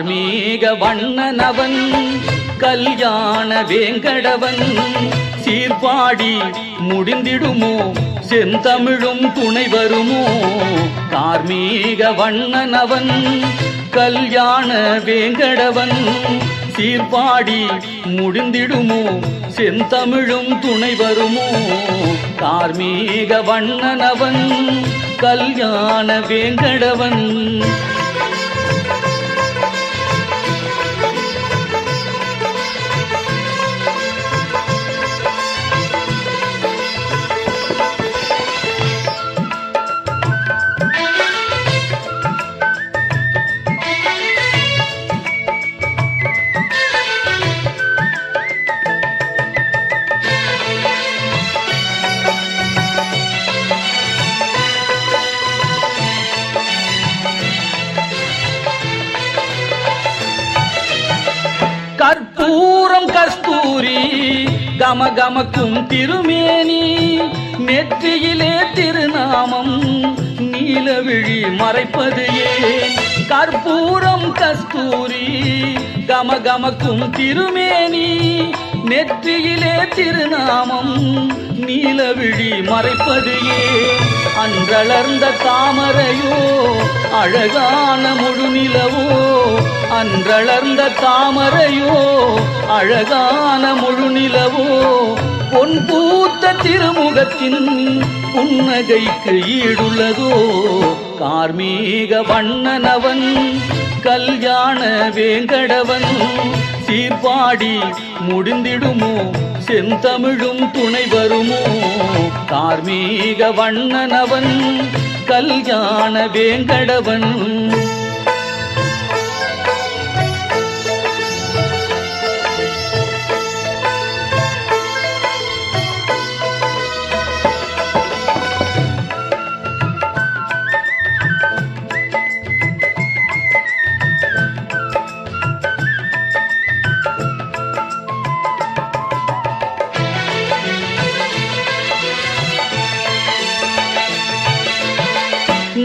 கார்மீக வண்ணனவன் கல்யாண வேங்கடவன் சீர்பாடி முடிந்திடுமோ செந்தமிழும் துணை வருமோ கார்மீக வண்ணனவன் கல்யாண வேங்கடவன் சீர்பாடி முடிந்திடுமோ செந்தமிழும் துணை வருமோ கார்மீக வண்ணனவன் கல்யாண வேங்கடவன் கற்பூரம் கஸ்தூரி கமகமக்கும் திருமேனி நெற்றியிலே திருநாமம் நீலவிழி மறைப்பது ஏன் கற்பூரம் கஸ்தூரி கமகமக்கும் திருமேனி நெற்றியிலே திருநாமம் நீலவிழி மறைப்பது ஏன் அன்றளர்ந்த தாமரையோ அழகான முழுநிலவோ அன்றளர்ந்த தாமரையோ அழகான முழுநிலவோ பொன் பூத்த திருமுகத்தின் புன்னகைக்கு ஈடுள்ளதோ கார்மீக வண்ணனவன் கல்யாண வேங்கடவன் சீர்பாடி முடிந்திடுமோ செந்தமிழும் துணை வருமோ கார்மீக வண்ணனவன் கல்யாண வேங்கடவன்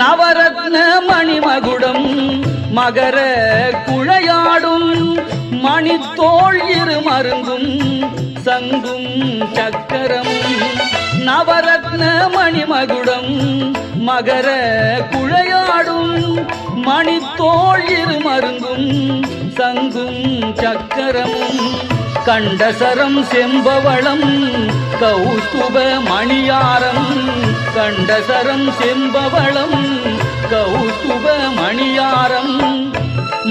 நவரத்ன மணிமகுடம் மகர குழையாடும் மணித்தோள் இரு மருங்கும் சங்கும் சக்கரமும் நவரத்ன மணிமகுடம் மகர குழையாடும் மணித்தோள் இரு மருங்கும் சங்கும் சக்கரமும் கண்டசரம் செம்பவளம் கௌஸ்துப மணியாரம் கண்டசரம் செம்பவளம் கௌஸ்துப மணியாரம்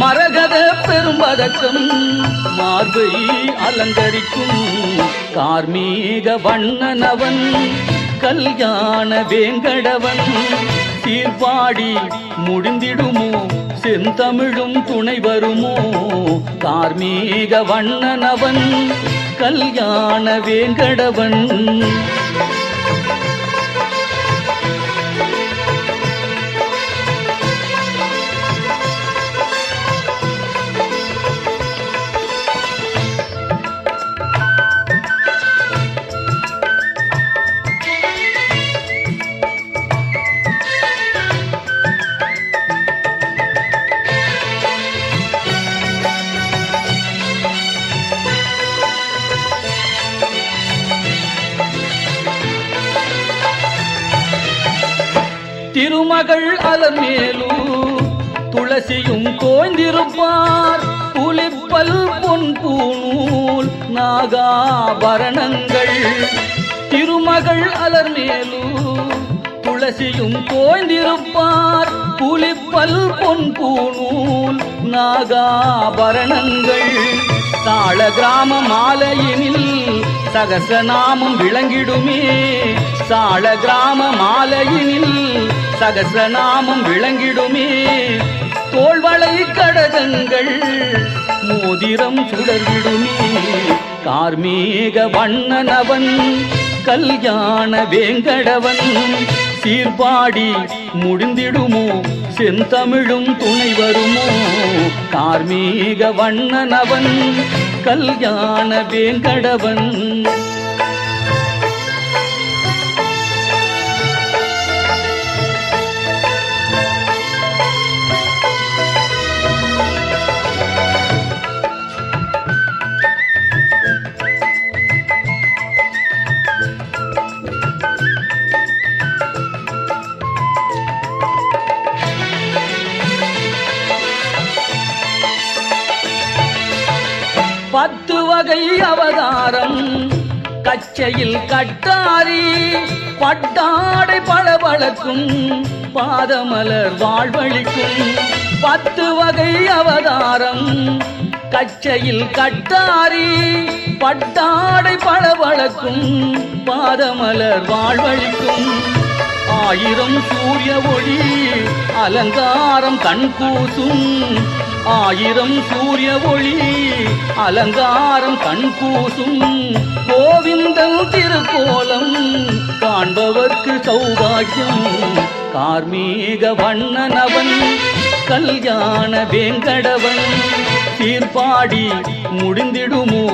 மரகத பெரும்பதக்கம் மார்பை அலங்கரிக்கும் கார்மீக வண்ணனவன் கல்யாண வேங்கடவன் சீர்பாடி முடிந்திடுமோ செந்தமிழும் துணை வருமோ கார்மீக வண்ணனவன் கல்யாண வேங்கடவன் திருமகள் அலமேலு துளசியும் தோய்ந்திருப்பார் புலிப்பல் பொன் பூநூல் நாகாபரணங்கள் திருமகள் அலர்மேலு துளசியும் தோய்ந்திருப்பார் புலிப்பல் பொன் பூநூல் நாகாபரணங்கள் தாள கிராம மாலையினில் சகசநாமம் விளங்கிடுமே சாள கிராம மாலையினில் சகசநாமம் விளங்கிடுமே தோள்வளை கடகங்கள் மோதிரம் சுடர்விடுமே கார்மீக வண்ணனவன் கல்யாண வேங்கடவன் சீர்பாடி முடிந்திடுமோ செந்தமிழும் துணை வருமோ கார்மீக வண்ணனவன் கல்யாண வேங்கடவன் 10 வகை அவதாரம் கச்சையில் கட்டாரி பட்டாடை பளபளக்கும் பாதமலர் வாழ்வழிக்கும் 10 வகை அவதாரம் கச்சையில் கட்டாரி பட்டாடை பளபளக்கும் பாதமலர் வாழ்வழிக்கும் 1000 சூரிய ஒளி அலங்காரம் கண்கூசும் 1000 சூரிய ஒளி அலங்காரம் கண்கூசும் கோவிந்தன் திருக்கோலம் காண்பவர்க்கு சௌபாக்கியம் கார்மீக வண்ணனவன் கல்யாண வேங்கடவன் சீர்பாடி முடிந்திடுமோ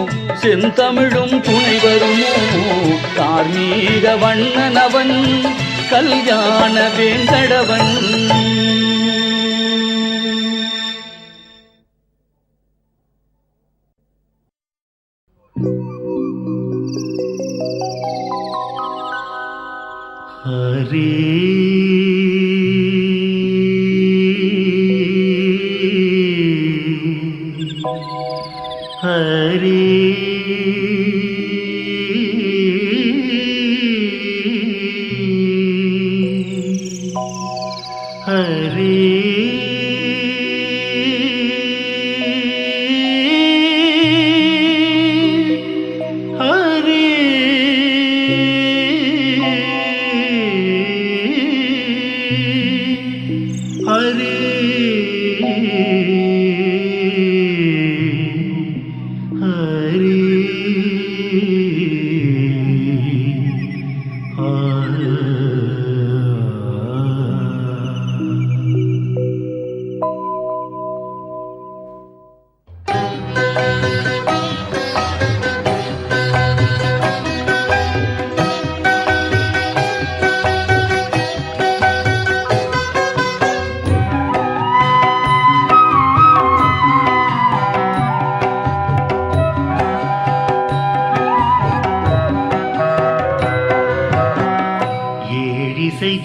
செந்தமிழும் துணை வருமோ கார்மீக வண்ணனவன் கல்யாண வேங்கடவன். ஹரே ஹரே ஹரே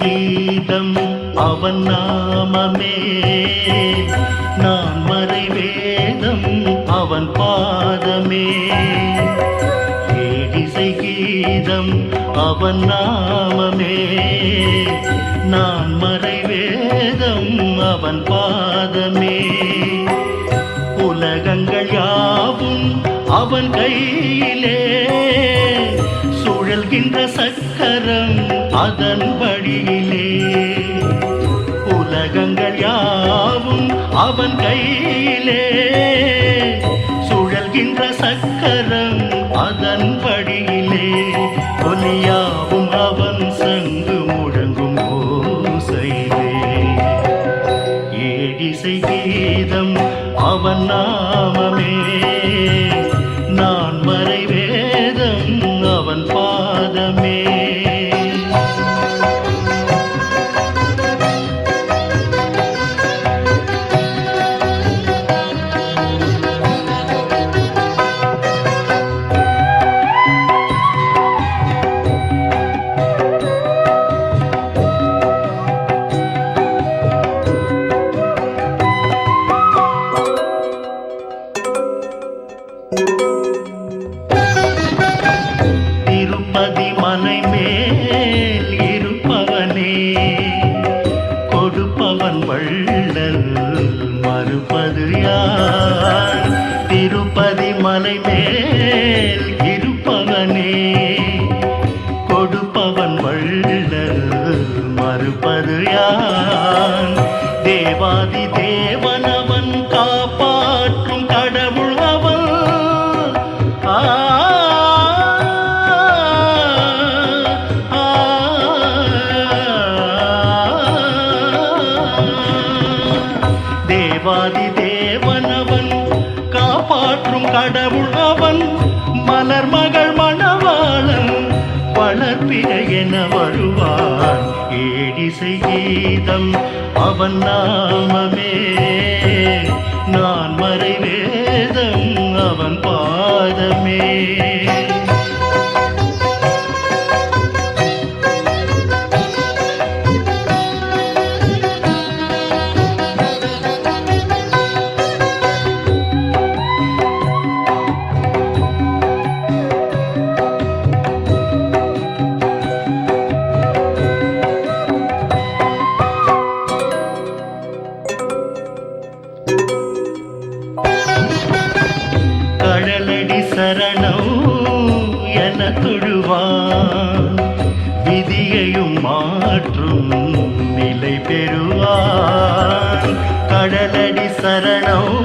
கீதம் அவன் நாமமே நான் மறைவேதம் அவன் பாதமே ஏடிசை கீதம் அவன் நாமமே நான் மறைவேதம் அவன் பாதமே உலகங்கள் யாவும் அவன் கையிலே சுழல்கின்ற சக்கரம் அதன் வழியிலே உலகங்கள் யாவும் அவன் கையிலே சுழல்கின்ற சக்கரம் அதன் வழியிலே ஒலியாவும் அவன் சங்கு முழங்கும் ஓசையிலே ஏடிசை கீதம் அவன் நாமமே நான் மறைவேதம் அவன் பாதமே திருப்பதி மலை மேல் இருப்பவனே கொடுப்பவன் வள்ளல் மறுப்பது யான் தேவாதி தேவனவன் காப்பாற்றும் கடவுள் அவன் தேவாதி தேவனவன் காப்பாற்றும் கடவுள் அவன் மலர் மகள் மணவாளன் வளர்ப்பிற என வருவான் ஏடிசை கீதம் அவன் நாமமே நான் மறைவேதம் அவன் பாதமே தொழுவான் விதியையும் மாற்றும் நிலை பெறுவான் கடலடி சரணம்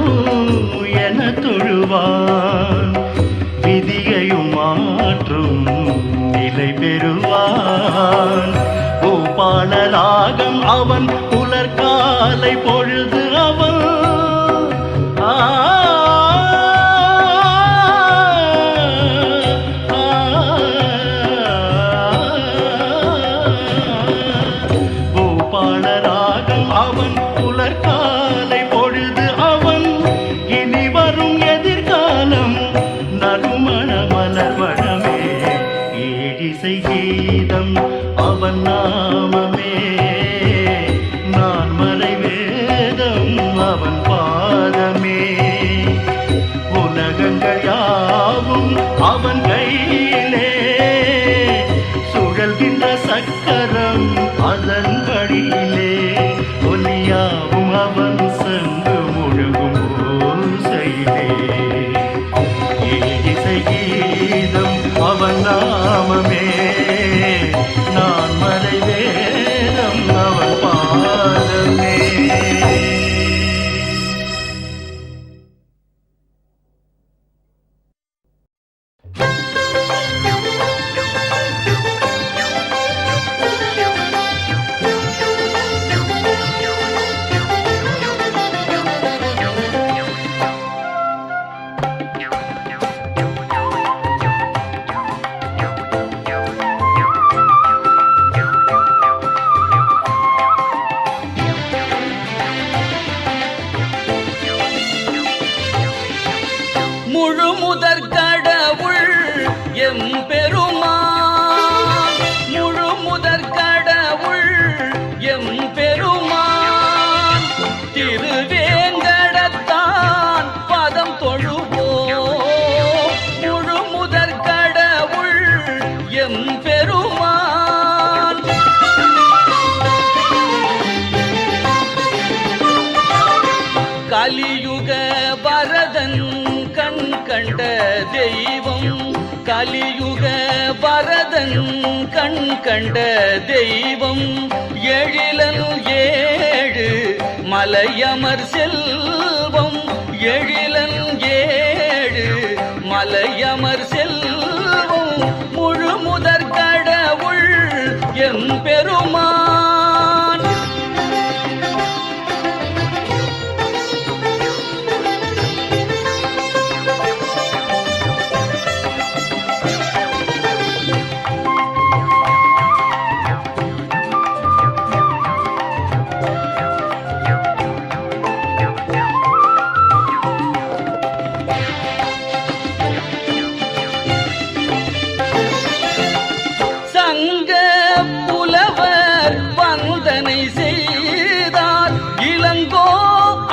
என தொழுவான் விதியையும் மாற்றும் நிலை பெறுவான் பூபாலராகம் அவன் புலர்காலை பொழுது அவன் பூபாலராகம் அவன் புலர்காலை பொழுது அவன் இனி வரும் எதிர்காலம் நறுமண மலர்வனமே ஏழிசை கீதம் அவன் நாமமே நான் மறை வேதம் அவன் பாதமே உலகங்கள் யாவும் அவன் கையிலே சுழல்கின்ற சக்கரம் அதன் வழியிலே ஒலியாவும் அவன் சென்று முழுகும் ஓசையிலே இசை கீதம் அவன் நாமமே நான் மறை வேதம் அவன் பாதமே. முழு முதற் கடவுள் எம்பெருமான் முழு முதற் கடவுள் எம்பெருமான் திருவேங்கடத்தான் பதம் தொழுவோம் முழு முதற் கடவுள் எம்பெருமான் கலியுக வரதன் கண் கண்ட தெய்வம் கலியுக வரதன் கண் கண்ட தெய்வம் எழிலன் ஏழு மலையமர் செல்வம் எழிலன் ஏழு மலையமர் செல்வம் முழு முதற் கடவுள் எம்பெருமான் சங்க புலவர் வந்தனை செய்தார் இளங்கோ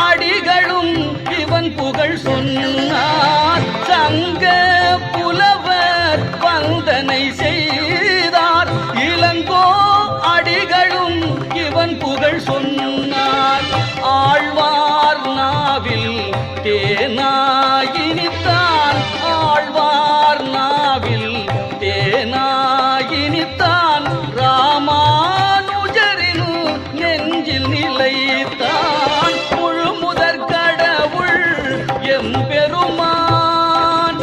அடிகளும் இவன் புகழ் சொன்னார் சங்க புலவர் வந்தனை செய்தார் இளங்கோ அடிகளும் இவன் புகழ் சொன்னார் ஆழ்வார் நாவில் தேனாயினித்தான் ஆழ்வார் நாவில் தேனாயினித்தான் ராமானுஜரின் நெஞ்சில் நிலைத்தான் முழு முதற் கடவுள் எம்பெருமான்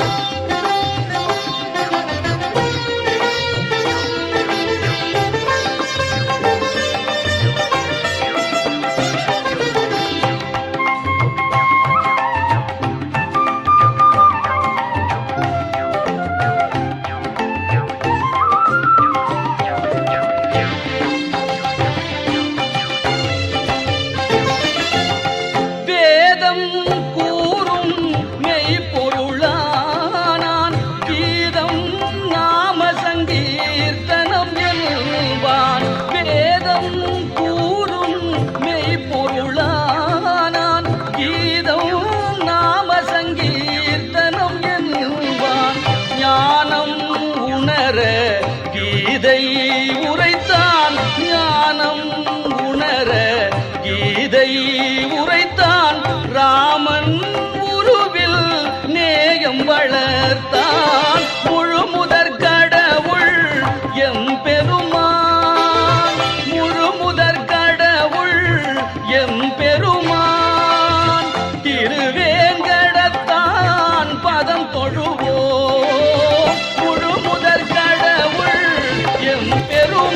வேதம் கூறும் மெய்ப்பொருளானான் கீதம் நாம சங்கீர்த்தனம் என்பான் வேதம் கூறும் மெய்ப்பொருளானான் கீதம் நாம சங்கீர்த்தனம் என்பான் ஞானம் உணர கீதை உரைத்தான் ஞானம் உணர கீதை உரைத்தான் ராமன் உருவில் நேயம் வளர்த்தான் முழு முதற்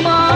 மா